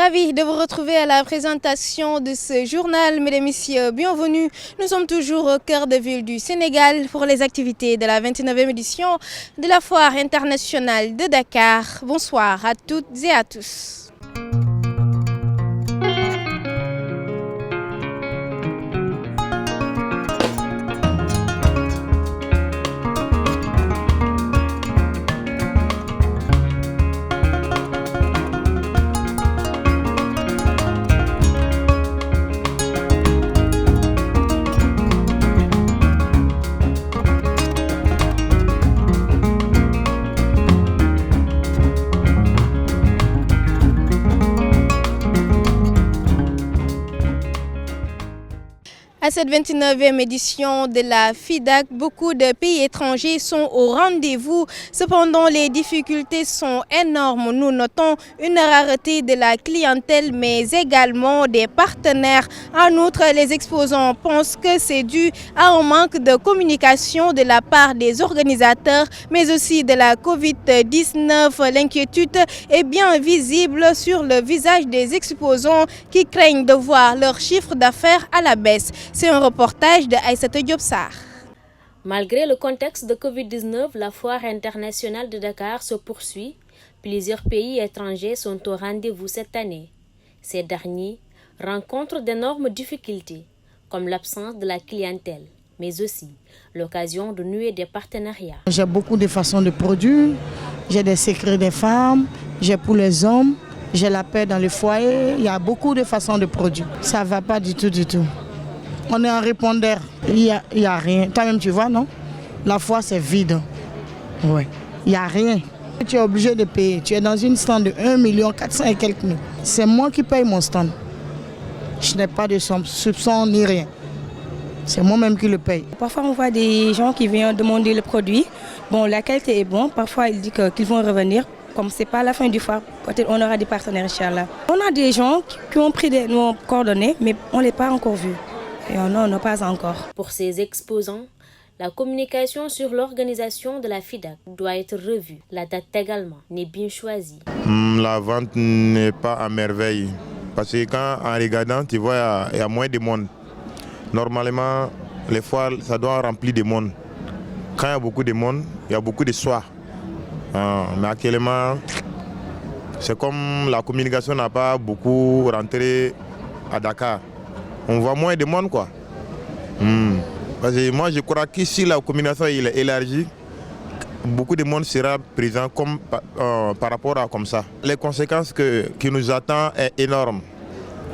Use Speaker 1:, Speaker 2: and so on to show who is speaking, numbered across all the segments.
Speaker 1: Ravi de vous retrouver à la présentation de ce journal. Mesdames et messieurs, bienvenue. Nous sommes toujours au cœur de ville du Sénégal pour les activités de la 29e édition de la Foire internationale de Dakar. Bonsoir à toutes et à tous. À cette 29e édition de la FIDAK, beaucoup de pays étrangers sont au rendez-vous. Cependant, les difficultés sont énormes. Nous notons une rareté de la clientèle, mais également des partenaires. En outre, les exposants pensent que c'est dû à un manque de communication de la part des organisateurs, mais aussi de la Covid-19. L'inquiétude est bien visible sur le visage des exposants qui craignent de voir leur chiffre d'affaires à la baisse. C'est un reportage de Aïssatou Diop Sarr.
Speaker 2: Malgré le contexte de Covid-19, la foire internationale de Dakar se poursuit. Plusieurs pays étrangers sont au rendez-vous cette année. Ces derniers rencontrent d'énormes difficultés, comme l'absence de la clientèle, mais aussi l'occasion de nouer des partenariats.
Speaker 3: J'ai beaucoup de façons de produire. J'ai des secrets des femmes, j'ai pour les hommes, j'ai la paix dans le foyer. Il y a beaucoup de façons de produire. Ça ne va pas du tout, du tout. On est en répondeur, il y a rien. Toi-même, tu vois, non? La foire, c'est vide. Ouais. Il n'y a rien. Tu es obligé de payer. Tu es dans une stand de 1 400 000 et quelques mille. C'est moi qui paye mon stand. Je n'ai pas de soupçon ni rien. C'est moi-même qui le paye.
Speaker 4: Parfois, on voit des gens qui viennent demander le produit. Bon, la qualité est bonne. Parfois, ils disent qu'ils vont revenir. Comme ce n'est pas la fin du foire, peut-être on aura des partenaires, Inch'Allah. On a des gens qui ont pris nos coordonnées, mais on ne les a pas encore vus. Non, pas encore.
Speaker 2: Pour ces exposants, la communication sur l'organisation de la FIDAK doit être revue. La date également n'est bien choisie.
Speaker 5: La vente n'est pas à merveille. Parce que quand en regardant, tu vois, il y a moins de monde. Normalement, les foires, ça doit remplir de monde. Quand il y a beaucoup de monde, il y a beaucoup de soirs. Mais actuellement, c'est comme la communication n'a pas beaucoup rentré à Dakar. On voit moins de monde, quoi. Parce que moi, je crois qu'ici, la communication est élargie. Beaucoup de monde sera présent comme, par rapport à comme ça. Les conséquences qui nous attendent sont énormes.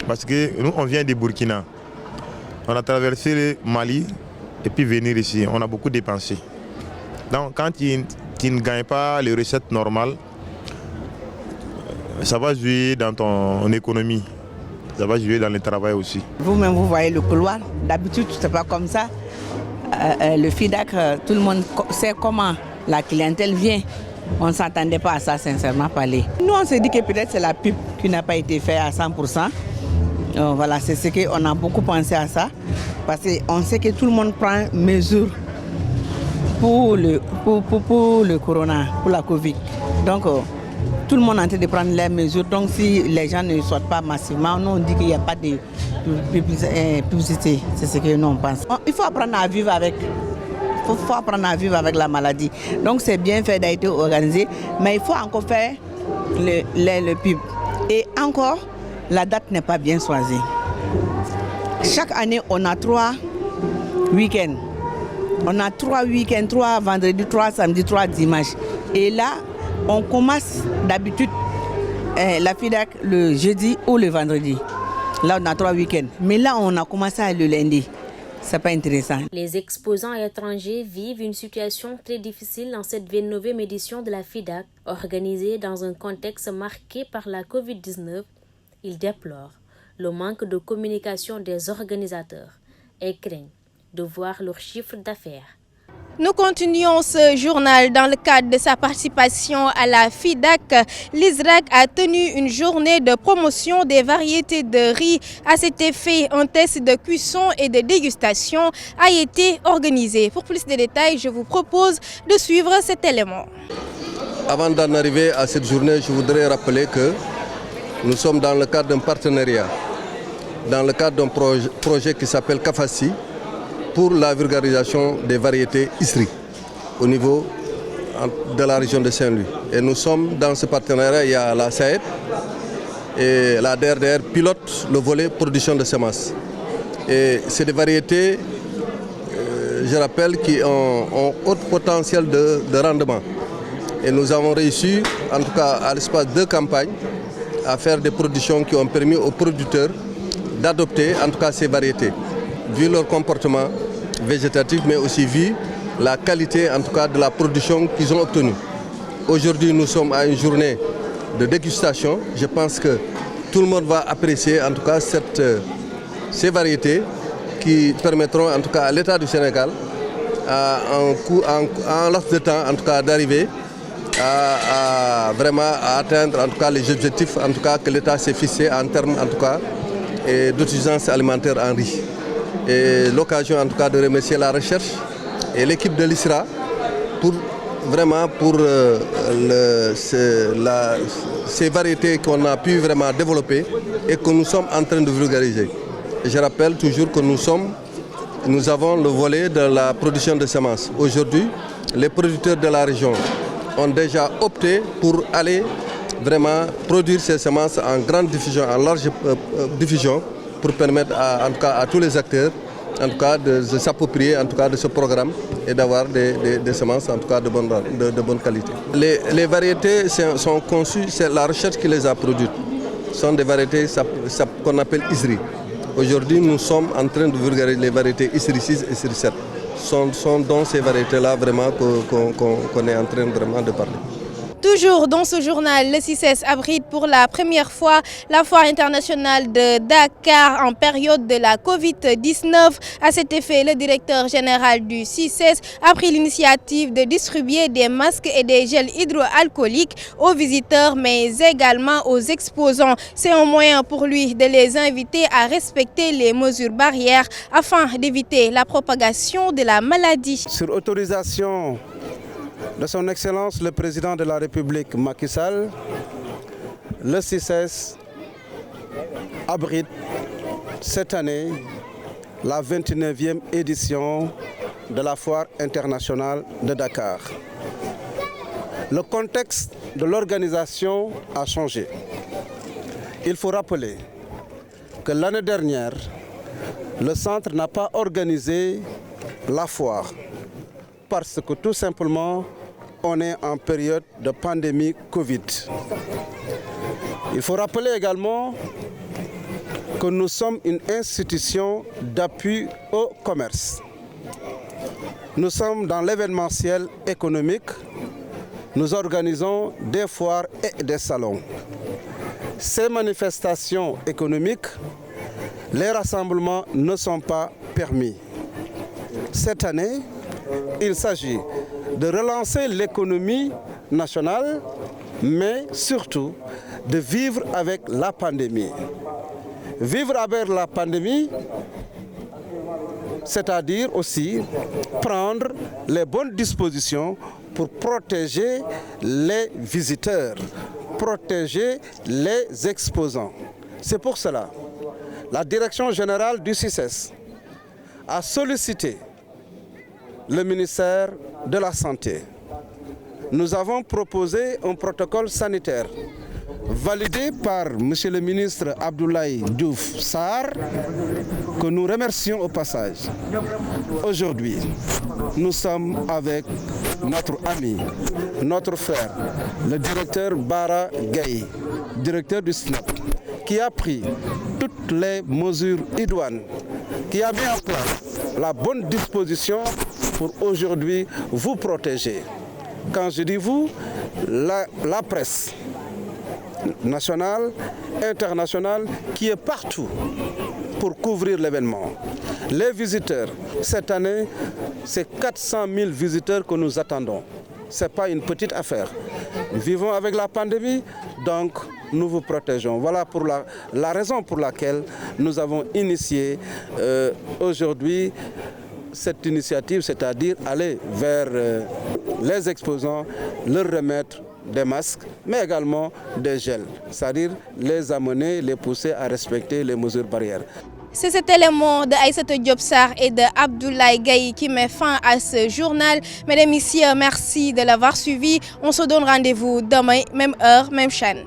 Speaker 5: Parce que nous, on vient de Burkina. On a traversé le Mali et puis venir ici. On a beaucoup dépensé. Donc, quand tu ne gagnes pas les recettes normales, ça va jouer dans ton économie. Ça va jouer dans le travail aussi.
Speaker 6: Vous-même, vous voyez le couloir. D'habitude, ce n'est pas comme ça. Le FIDAK, tout le monde sait comment la clientèle vient. On ne s'attendait pas à ça, sincèrement parler. Nous, on s'est dit que peut-être c'est la pub qui n'a pas été faite à 100%. Voilà, c'est ce qu'on a beaucoup pensé à ça. Parce qu'on sait que tout le monde prend mesure pour le corona, pour la Covid. Donc, tout le monde est en train de prendre les mesures. Donc, si les gens ne sortent pas massivement, nous on dit qu'il n'y a pas de publicité. C'est ce que nous on pense. Il faut apprendre à vivre avec. Il faut apprendre à vivre avec la maladie. Donc, c'est bien fait d'être organisé, mais il faut encore faire le pub. Et encore, la date n'est pas bien choisie. Chaque année, on a 3 week-ends. On a 3 week-ends, 3 vendredis, 3 samedis, 3 dimanches. Et là, on commence d'habitude la FIDAK le jeudi ou le vendredi. Là, on a 3 week-ends. Mais là, on a commencé le lundi. C'est pas intéressant.
Speaker 2: Les exposants étrangers vivent une situation très difficile dans cette 29e édition de la FIDAK, organisée dans un contexte marqué par la Covid-19. Ils déplorent le manque de communication des organisateurs et craignent de voir leur chiffre d'affaires.
Speaker 1: Nous continuons ce journal dans le cadre de sa participation à la FIDAK. L'ISRAC a tenu une journée de promotion des variétés de riz. À cet effet, un test de cuisson et de dégustation a été organisé. Pour plus de détails, je vous propose de suivre cet élément.
Speaker 7: Avant d'en arriver à cette journée, je voudrais rappeler que Nous sommes dans le cadre d'un partenariat, dans le cadre d'un projet qui s'appelle CAFASI pour la vulgarisation des variétés ISRI au niveau de la région de Saint-Louis. Et nous sommes dans ce partenariat, il y a la SAED et la DRDR pilote le volet production de semences. Et c'est des variétés, je rappelle, qui ont haut potentiel de rendement. Et nous avons réussi, en tout cas à l'espace de 2 campagnes, à faire des productions qui ont permis aux producteurs d'adopter en tout cas ces variétés, vu leur comportement végétatif, mais aussi vu la qualité en tout cas de la production qu'ils ont obtenue. Aujourd'hui, nous sommes à une journée de dégustation. Je pense que tout le monde va apprécier en tout cas ces variétés qui permettront en tout cas à l'État du Sénégal, en laps de temps en tout cas, d'arriver à vraiment atteindre en tout cas les objectifs en tout cas que l'État s'est fixé en termes en tout cas d'autosuffisance alimentaire en riz. Et l'occasion en tout cas de remercier la recherche et l'équipe de l'ISRA pour ces variétés qu'on a pu vraiment développer et que nous sommes en train de vulgariser. Et je rappelle toujours que nous avons le volet de la production de semences. Aujourd'hui, les producteurs de la région ont déjà opté pour aller vraiment produire ces semences en grande diffusion, en large diffusion, pour permettre en tout cas à tous les acteurs en tout cas de s'approprier en tout cas de ce programme et d'avoir des semences en tout cas de bonne qualité. Les variétés sont conçues, c'est la recherche qui les a produites. Ce sont des variétés qu'on appelle ISRI. Aujourd'hui, nous sommes en train de vulgariser les variétés ISRI 6 et ISRI 7. Sont dans ces variétés-là vraiment qu'on est en train vraiment de parler.
Speaker 1: Toujours dans ce journal, le CICES abrite pour la première fois la foire internationale de Dakar en période de la Covid-19. À cet effet, le directeur général du CICES a pris l'initiative de distribuer des masques et des gels hydroalcooliques aux visiteurs, mais également aux exposants. C'est un moyen pour lui de les inviter à respecter les mesures barrières afin d'éviter la propagation de la maladie.
Speaker 8: Sur autorisation de son Excellence le Président de la République Macky Sall, le CICES abrite cette année la 29e édition de la Foire internationale de Dakar. Le contexte de l'organisation a changé. Il faut rappeler que l'année dernière, le centre n'a pas organisé la foire parce que tout simplement, on est en période de pandémie Covid. Il faut rappeler également que nous sommes une institution d'appui au commerce. Nous sommes dans l'événementiel économique. Nous organisons des foires et des salons. Ces manifestations économiques, les rassemblements ne sont pas permis. Cette année, il s'agit de relancer l'économie nationale, mais surtout de vivre avec la pandémie. Vivre avec la pandémie, c'est-à-dire aussi prendre les bonnes dispositions pour protéger les visiteurs, protéger les exposants. C'est pour cela que la direction générale du CICES a sollicité le ministère de la Santé. Nous avons proposé un protocole sanitaire validé par M. le ministre Abdoulaye Diouf Sarr, que nous remercions au passage. Aujourd'hui, nous sommes avec notre ami, notre frère, le directeur Bara Gaye, directeur du SNAP, qui a pris toutes les mesures idoines, qui a mis en place la bonne disposition pour aujourd'hui vous protéger. Quand je dis vous, la presse nationale, internationale, qui est partout pour couvrir l'événement. Les visiteurs, cette année, c'est 400 000 visiteurs que nous attendons. Ce n'est pas une petite affaire. Nous vivons avec la pandémie, donc nous vous protégeons. Voilà pour la raison pour laquelle nous avons initié aujourd'hui cette initiative, c'est-à-dire aller vers les exposants, leur remettre des masques, mais également des gels, c'est-à-dire les amener, les pousser à respecter les mesures barrières.
Speaker 1: C'est cet élément de Aïssatou Diop Sarr et de Abdoulaye Gaye qui met fin à ce journal. Mesdames et messieurs, merci de l'avoir suivi. On se donne rendez-vous demain, même heure, même chaîne.